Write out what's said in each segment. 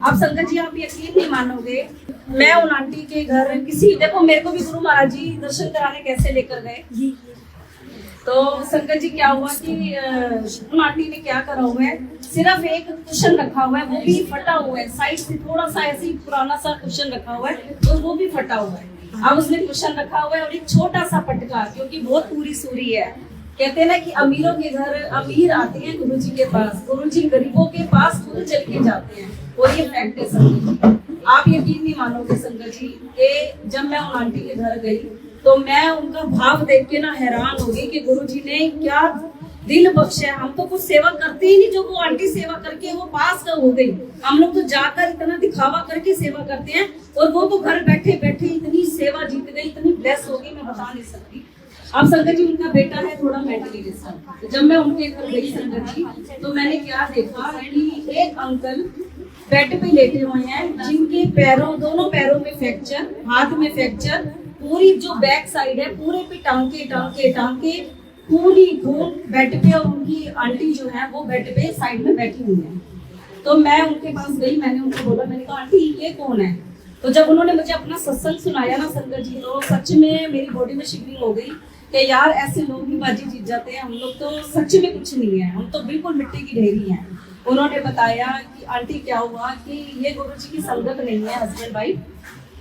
अब संगत जी आप यकीन नहीं मानोगे, मैं उन आंटी के घर किसी, देखो मेरे को भी गुरु महाराज जी दर्शन कराने कैसे लेकर गए। तो संगत जी क्या हुआ कि उन आंटी ने क्या करा हुआ है, सिर्फ एक कुशन रखा हुआ है, वो भी फटा हुआ है, साइड से थोड़ा सा ऐसे ही पुराना सा कुशन रखा हुआ है और वो भी फटा हुआ है। अब उसने कुशन रखा हुआ है और एक छोटा सा पटका, क्योंकि बहुत पूरी सूरी है। कहते हैं ना कि अमीरों के घर अमीर आते हैं गुरु जी के पास, गुरु जी गरीबों के पास खुद चल के जाते हैं, और ये फैक्ट है संगत जी। आप यकीन नहीं मानोगे संगत जी कि जब मैं उन आंटी के घर गई तो मैं उनका भाव देख के ना हैरान हो गई कि गुरु जी ने क्या दिल बख्शा। हम तो कुछ सेवा करते ही नहीं, जो वो आंटी सेवा करके वो पास का हो गई। हम लोग तो जाकर इतना दिखावा करके सेवा करते हैं, और वो तो घर बैठे बैठे इतनी सेवा जीत गई, इतनी ब्लेस हो गई, मैं बता नहीं सकती। अब संगत जी उनका बेटा है थोड़ा मेंटली डिस्टर्ब। जब मैं उनके घर गई संगत जी, तो मैंने क्या देखा कि एक अंकल बेड पे लेटे हुए हैं, जिनके पैरों, दोनों पैरों में फ्रैक्चर, हाथ में फ्रैक्चर, पूरी जो बैक साइड है पूरे पे टांके टांके टांके, पूरी खून बेड पे, और उनकी आंटी जो है वो बेड पे साइड में बैठी हुई है। तो मैं उनके पास गई, मैंने उनको बोला, मैंने कहा आंटी ये कौन है। तो जब उन्होंने मुझे अपना सत्संग सुनाया ना संगत जी, तो सच में मेरी बॉडी में शिवरिंग हो गई कि यार ऐसे लोग भी बाजी जीत जाते हैं, हम लोग तो सच में कुछ नहीं है, हम तो बिल्कुल मिट्टी की ढेरी हैं। उन्होंने बताया कि आंटी क्या हुआ कि ये गुरु जी की संगत नहीं है, हस्बैंड वाइफ,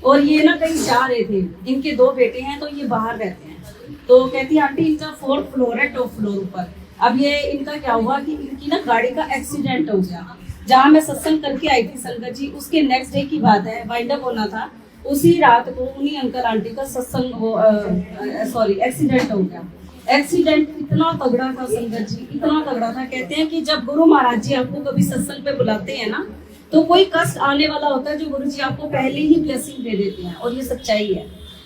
और ये ना कहीं जा रहे थे, इनके 2 बेटे हैं तो ये बाहर रहते हैं। तो कहती आंटी इनका 4th फ्लोर है, टॉप फ्लोर ऊपर। अब ये इनका क्या हुआ कि इनकी ना गाड़ी का एक्सीडेंट हो गया। जहाँ मैं सत्संग करके आई थी संगत जी, उसके नेक्स्ट डे की बात है, वाइंड अप होना था, उसी रात को उन्हीं अंकल आंटी का सत्संग एक्सीडेंट हो गया। एक्सीडेंट इतना तगड़ा था संगत जी, इतना तगड़ा था। कहते हैं कि जब गुरु महाराज जी आपको कभी सत्संग पे बुलाते हैं ना, तो कोई कष्ट आने वाला होता है जो गुरु जी आपको पहले ही ब्लेसिंग दे देते हैं, और ये सच्चाई है।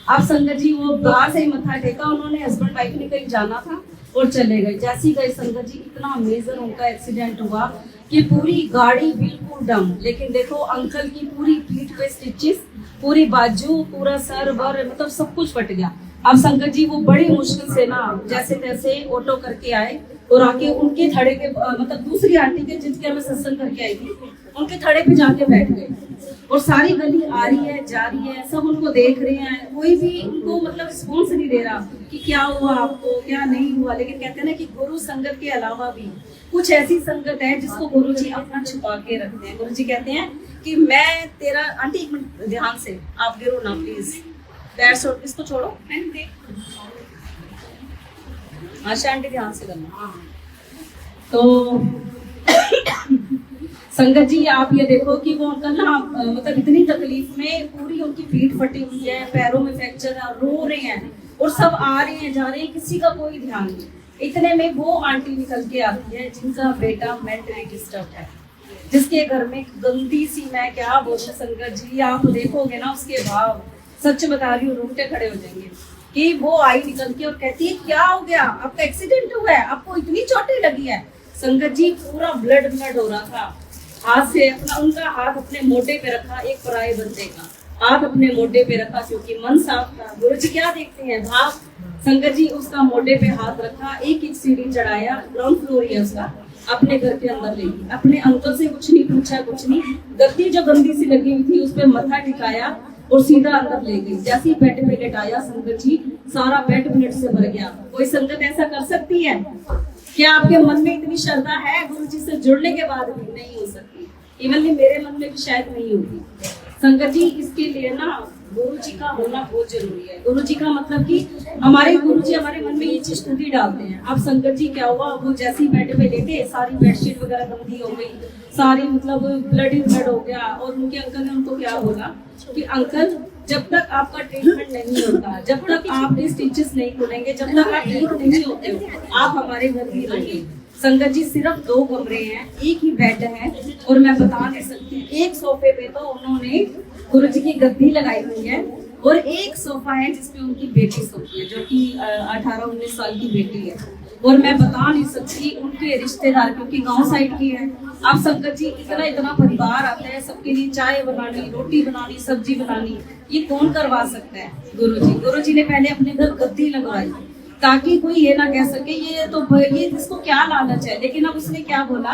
आप संगत जी वो बाहर से ही मत्था टेका, उन्होंने हस्बैंड वाइफ ने कहीं जाना था और चले गए। जैसे ही गए संगत जी, इतना मेजर उनका एक्सीडेंट हुआ कि पूरी गाड़ी बिल्कुल डम। लेकिन देखो अंकल की पूरी पीठ पे स्टिचेस, पूरी बाजू, पूरा सर वर, मतलब सब कुछ फट गया। अब संगत जी वो बड़ी मुश्किल से ना जैसे तैसे ऑटो करके आए, और आके उनके थड़े के, मतलब दूसरी आंटी के जिनके मैं सत्संग करके आई थी, उनके थड़े पे जाके बैठ गए। और सारी गली आ रही है, जा रही है, सब उनको देख रहे हैं, कोई भी उनको मतलब रिस्पॉन्स नहीं दे रहा कि क्या हुआ आपको, क्या नहीं हुआ। लेकिन कहते हैं ना कि गुरु संगत के अलावा भी कुछ ऐसी संगत है जिसको गुरु जी अपना छुपा के रखते हैं। गुरु जी कहते हैं कि मैं तेरा, आंटी 1 मिनट ध्यान से, आप गिरो ना प्लीज, इसको छोड़ो, आशा आंटी ध्यान से करना। तो संगत जी आप ये देखो कि वो अंकल ना मतलब इतनी तकलीफ में, पूरी उनकी पीठ फटी हुई है, पैरों में फ्रैक्चर है, रो रहे हैं, और सब आ रहे हैं जा रहे हैं, किसी का कोई ध्यान नहीं। इतने में वो आंटी निकल के आती है जिनका बेटा मेंटली डिस्टर्ब है, जिसके घर में गंदी सी, मैं क्या बोलूं संगत जी, आप देखोगे ना उसके भाव, सच बता रही हूँ, रोंगटे खड़े हो जाएंगे। कि वो आई निकल के और कहती है क्या हो गया, आपका एक्सीडेंट हुआ है, आपको इतनी चोटें लगी है। संगत जी पूरा ब्लड हो रहा था, हाथ से अपना, उनका हाथ अपने मोटे पे रखा, एक पराये बंदे का हाथ अपने मोटे पे रखा, क्योंकि मन साफ था। गुरु जी क्या देखते हैं, भाव। संगत जी उसका मोटे पे हाथ रखा, एक एक सीढ़ी चढ़ाया, ग्राउंड फ्लोर है उसका, अपने घर के अंदर ले गई। अपने अंकल से कुछ नहीं पूछा, कुछ नहीं, गद्दी जो गंदी सी लगी हुई थी उस पर मथा टिकाया और सीधा अंदर ले गई। जैसे ही बेड पे लेटाया संगत जी, सारा बेड ब्लड से भर गया। कोई संगत ऐसा कर सकती है क्या? आपके मन में इतनी श्रद्धा है गुरु जी से जुड़ने के बाद भी? नहीं हो सकती। इवन मेरे मन में भी शायद नहीं होगी। संगत जी इसके लिए ना गुरु जी का होना बहुत जरूरी है। गुरु जी का मतलब कि हमारे गुरु जी हमारे मन में ये चीज खुद ही डालते हैं। अब संगत जी क्या हुआ, वो जैसे ही बेड पे लेटे, सारी बेडशीट वगैरह गंदी हो गई, सारी मतलब ब्लड ही ब्लड हो गया। और उनके अंकल ने उनको क्या बोला कि अंकल जब तक आपका ट्रीटमेंट नहीं होता, जब तक आपके स्टिचेस नहीं खुलेंगे, जब तक आप ठीक नहीं होते हो, आप हमारे घर ही रहिए। संगत जी सिर्फ 2 कमरे हैं, एक ही बेड है, और मैं बता नहीं सकती, एक सोफे पे तो उन्होंने गुरु जी की गद्दी लगाई हुई है, और एक सोफा है जिसपे उनकी बेटी सोती है, जो कि 18-19 साल की बेटी है। और मैं बता नहीं सकती उनके रिश्तेदार, क्योंकि गांव साइड की है। आप संगत जी इतना परिवार आता है, सबके लिए चाय बनानी, रोटी बनानी, सब्जी बनानी, ये कौन करवा सकता है? गुरु जी। गुरु जी ने पहले अपने घर गद्दी लगवाई ताकि कोई ये ना कह सके ये तो ये इसको क्या लालच है। लेकिन अब उसने क्या बोला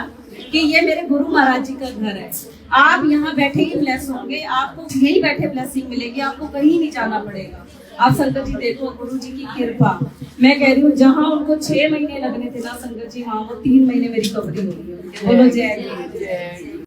कि ये मेरे गुरु महाराज जी का घर है। आप यहाँ बैठे ही ब्लेस होंगे, आपको यही बैठे ब्लेसिंग मिलेगी, आपको कहीं नहीं जाना पड़ेगा। आप संगत जी देखो गुरु जी की कृपा, मैं कह रही हूँ जहाँ उनको 6 महीने लगने थे ना संगत जी, वहाँ वो 3 महीने में रिकवरी हो गई। बोलो जय गुरु।